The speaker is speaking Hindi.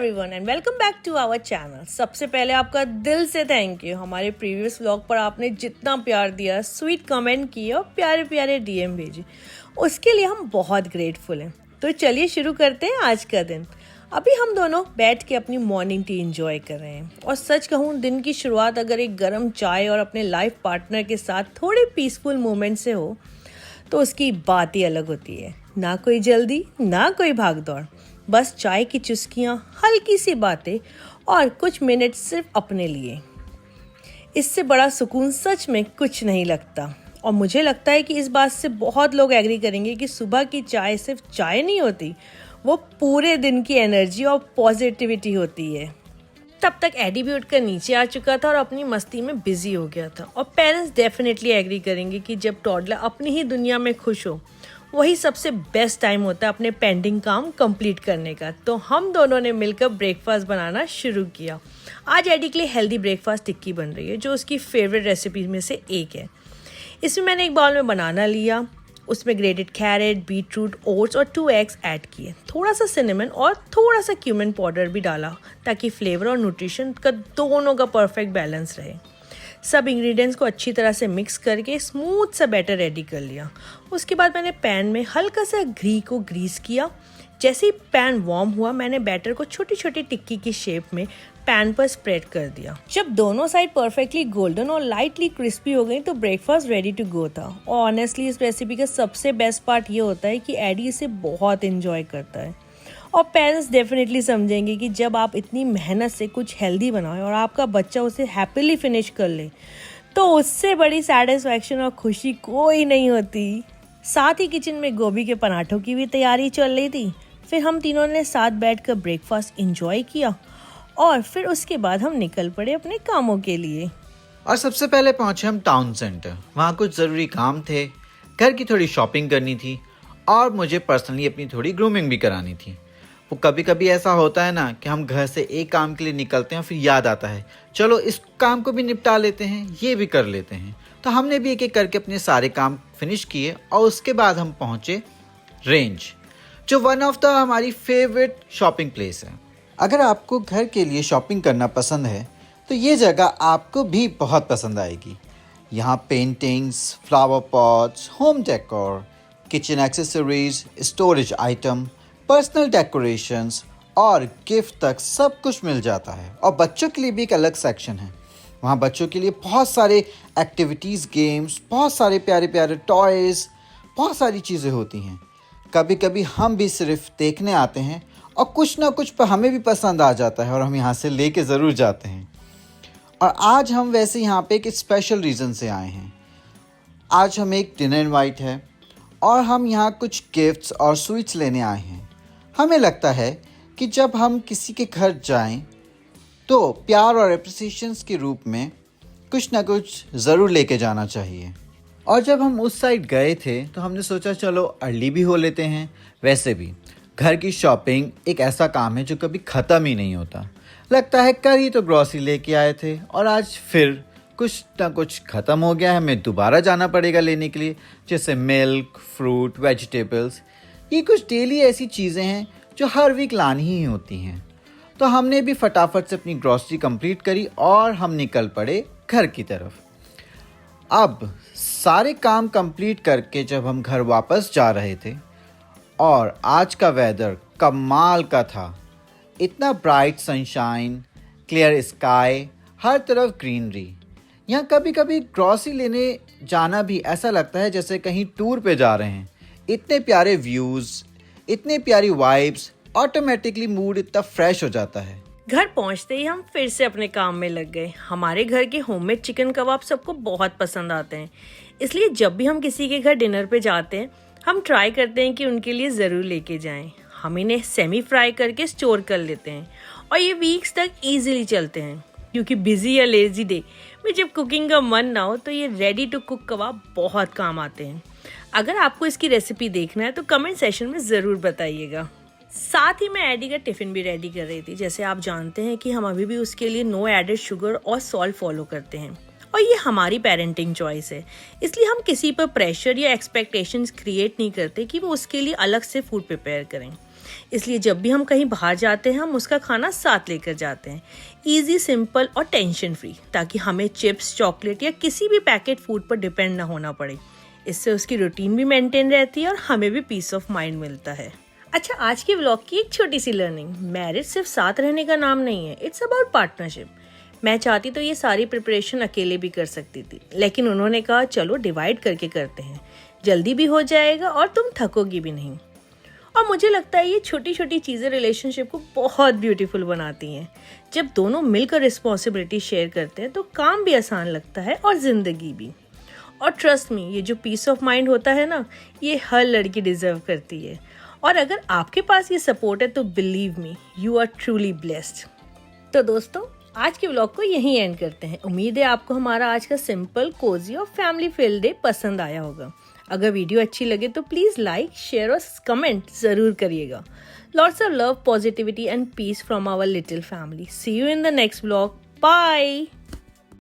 Everyone and welcome back to our channel. सबसे पहले आपका दिल से थैंक यू। हमारे प्रीवियस व्लॉग पर आपने जितना प्यार दिया, स्वीट कमेंट किए और प्यारे प्यारे डीएम भेजे, उसके लिए हम बहुत ग्रेटफुल हैं। तो चलिए शुरू करते हैं आज का दिन। अभी हम दोनों बैठ के अपनी मॉर्निंग टी एंजॉय कर रहे हैं और सच कहूँ, दिन की शुरुआत अगर एक गर्म चाय और अपने लाइफ पार्टनर के साथ थोड़े पीसफुल मोमेंट से हो तो उसकी बात ही अलग होती है। ना कोई जल्दी, ना कोई भागदौड़, बस चाय की चुस्कियाँ, हल्की सी बातें और कुछ मिनट सिर्फ अपने लिए। इससे बड़ा सुकून सच में कुछ नहीं लगता। और मुझे लगता है कि इस बात से बहुत लोग एग्री करेंगे कि सुबह की चाय सिर्फ चाय नहीं होती, वो पूरे दिन की एनर्जी और पॉजिटिविटी होती है। तब तक एडी भी उठकर नीचे आ चुका था और अपनी मस्ती में बिजी हो गया था। और पेरेंट्स डेफिनेटली एग्री करेंगे कि जब टॉडलर अपनी ही दुनिया में खुश हो, वही सबसे बेस्ट टाइम होता है अपने पेंडिंग काम कंप्लीट करने का। तो हम दोनों ने मिलकर ब्रेकफास्ट बनाना शुरू किया। आज एडी के लिए हेल्दी ब्रेकफास्ट टिक्की बन रही है, जो उसकी फेवरेट रेसिपी में से एक है। इसमें मैंने एक बाउल में बनाना लिया, उसमें ग्रेटेड कैरेट, बीटरूट, ओट्स और 2 एग्स ऐड किए। थोड़ा सा सिनेमन और थोड़ा सा क्यूमिन पाउडर भी डाला ताकि फ्लेवर और न्यूट्रिशन का दोनों का परफेक्ट बैलेंस रहे। सब इंग्रेडिएंट्स को अच्छी तरह से मिक्स करके स्मूथ सा बैटर रेडी कर लिया। उसके बाद मैंने पैन में हल्का सा घी को ग्रीस किया। जैसे ही पैन वार्म हुआ, मैंने बैटर को छोटी छोटी टिक्की की शेप में पैन पर स्प्रेड कर दिया। जब दोनों साइड परफेक्टली गोल्डन और लाइटली क्रिस्पी हो गई तो ब्रेकफास्ट रेडी टू गो था। और ऑनेस्टली इस रेसिपी का सबसे बेस्ट पार्ट ये होता है कि एडी इसे बहुत एंजॉय करता है। और पेरेंट्स डेफिनेटली समझेंगे कि जब आप इतनी मेहनत से कुछ हेल्दी बनाएं और आपका बच्चा उसे हैप्पीली फिनिश कर ले, तो उससे बड़ी सैटिस्फैक्शन और खुशी कोई नहीं होती। साथ ही किचन में गोभी के पराठों की भी तैयारी चल रही थी। फिर हम तीनों ने साथ बैठकर ब्रेकफास्ट एंजॉय किया और फिर उसके बाद हम निकल पड़े अपने कामों के लिए। और सबसे पहले पहुंचे हम टाउन सेंटर। वहाँ कुछ ज़रूरी काम थे, घर की थोड़ी शॉपिंग करनी थी और मुझे पर्सनली अपनी थोड़ी ग्रूमिंग भी करानी थी। वो कभी कभी ऐसा होता है ना कि हम घर से एक काम के लिए निकलते हैं, फिर याद आता है चलो इस काम को भी निपटा लेते हैं, ये भी कर लेते हैं। तो हमने भी एक एक करके अपने सारे काम फिनिश किए और उसके बाद हम पहुँचे रेंज, जो वन ऑफ द हमारी फेवरेट शॉपिंग प्लेस है। अगर आपको घर के लिए शॉपिंग करना पसंद है तो ये जगह आपको भी बहुत पसंद आएगी। यहाँ paintings, flower pots, home decor, kitchen accessories, storage item, personal decorations और गिफ्ट तक सब कुछ मिल जाता है। और बच्चों के लिए भी एक अलग सेक्शन है। वहाँ बच्चों के लिए बहुत सारे एक्टिविटीज़, गेम्स, बहुत सारे प्यारे प्यारे टॉयज़, बहुत सारी चीज़ें होती हैं। कभी कभी हम भी सिर्फ देखने आते हैं और कुछ ना कुछ पर हमें भी पसंद आ जाता है और हम यहाँ से लेके ज़रूर जाते हैं। और आज हम वैसे यहाँ पे एक स्पेशल रीज़न से आए हैं। आज हम एक डिनर इनवाइट है और हम यहाँ कुछ गिफ्ट्स और स्वीट्स लेने आए हैं। हमें लगता है कि जब हम किसी के घर जाएं तो प्यार और एप्रिसिएशंस के रूप में कुछ ना कुछ ज़रूर लेके जाना चाहिए। और जब हम उस साइड गए थे तो हमने सोचा चलो अर्ली भी हो लेते हैं। वैसे भी घर की शॉपिंग एक ऐसा काम है जो कभी ख़त्म ही नहीं होता। लगता है कल ही तो ग्रॉसरी लेके आए थे और आज फिर कुछ ना कुछ ख़त्म हो गया है, हमें दोबारा जाना पड़ेगा लेने के लिए। जैसे मिल्क, फ्रूट, वेजिटेबल्स, ये कुछ डेली ऐसी चीज़ें हैं जो हर वीक लानी ही होती हैं। तो हमने भी फटाफट से अपनी ग्रॉसरी कंप्लीट करी और हम निकल पड़े घर की तरफ। अब सारे काम कंप्लीट करके जब हम घर वापस जा रहे थे और आज का वेदर कमाल का था। इतना ब्राइट सनशाइन, क्लियर स्काई, हर तरफ ग्रीनरी। यहाँ कभी कभी ग्रॉसरी लेने जाना भी ऐसा लगता है जैसे कहीं टूर पे जा रहे हैं। इतने प्यारे व्यूज़, इतने प्यारी वाइब्स, ऑटोमेटिकली मूड इतना फ्रेश हो जाता है। घर पहुंचते ही हम फिर से अपने काम में लग गए। हमारे घर के होममेड चिकन कबाब सबको बहुत पसंद आते हैं, इसलिए जब भी हम किसी के घर डिनर पे जाते हैं हम ट्राई करते हैं कि उनके लिए ज़रूर लेके जाएं। हम इन्हें सेमी फ्राई करके स्टोर कर लेते हैं और ये वीक्स तक ईजिली चलते हैं, क्योंकि बिजी या लेजी डे में जब कुकिंग का मन ना हो तो ये रेडी टू कुक कबाब बहुत काम आते हैं। अगर आपको इसकी रेसिपी देखना है तो कमेंट सेशन में ज़रूर बताइएगा। साथ ही मैं एडी का टिफ़िन भी रेडी कर रही थी। जैसे आप जानते हैं कि हम अभी भी उसके लिए नो एडेड शुगर और सॉल्ट फॉलो करते हैं और ये हमारी पेरेंटिंग चॉइस है, इसलिए हम किसी पर प्रेशर या एक्सपेक्टेशंस क्रिएट नहीं करते कि वो उसके लिए अलग से फूड प्रिपेयर करें। इसलिए जब भी हम कहीं बाहर जाते हैं हम उसका खाना साथ लेकर जाते हैं, ईजी, सिंपल और टेंशन फ्री, ताकि हमें चिप्स, चॉकलेट या किसी भी पैकेट फूड पर डिपेंड ना होना पड़े। इससे उसकी रूटीन भी मेंटेन रहती है और हमें भी पीस ऑफ माइंड मिलता है। अच्छा, आज के व्लॉग की एक छोटी सी लर्निंग, मैरिज सिर्फ साथ रहने का नाम नहीं है, इट्स अबाउट पार्टनरशिप। मैं चाहती तो ये सारी प्रिपरेशन अकेले भी कर सकती थी, लेकिन उन्होंने कहा चलो डिवाइड करके करते हैं, जल्दी भी हो जाएगा और तुम थकोगी भी नहीं। और मुझे लगता है ये छोटी छोटी चीज़ें रिलेशनशिप को बहुत ब्यूटीफुल बनाती हैं। जब दोनों मिलकर रिस्पॉन्सिबिलिटी शेयर करते हैं तो काम भी आसान लगता है और ज़िंदगी भी। और ट्रस्ट मी, ये जो पीस ऑफ माइंड होता है ना, ये हर लड़की डिजर्व करती है। और अगर आपके पास ये सपोर्ट है तो believe me, you are truly blessed. तो दोस्तों, आज के व्लॉग को यहीं एंड करते हैं। उम्मीद है आपको हमारा आज का सिंपल, कोजी और फैमिली फील्ड डे पसंद आया होगा। अगर वीडियो अच्छी लगे तो प्लीज़ लाइक, शेयर और कमेंट ज़रूर करिएगा। Lots of love, positivity and peace from our little family. See you in the next vlog. Bye.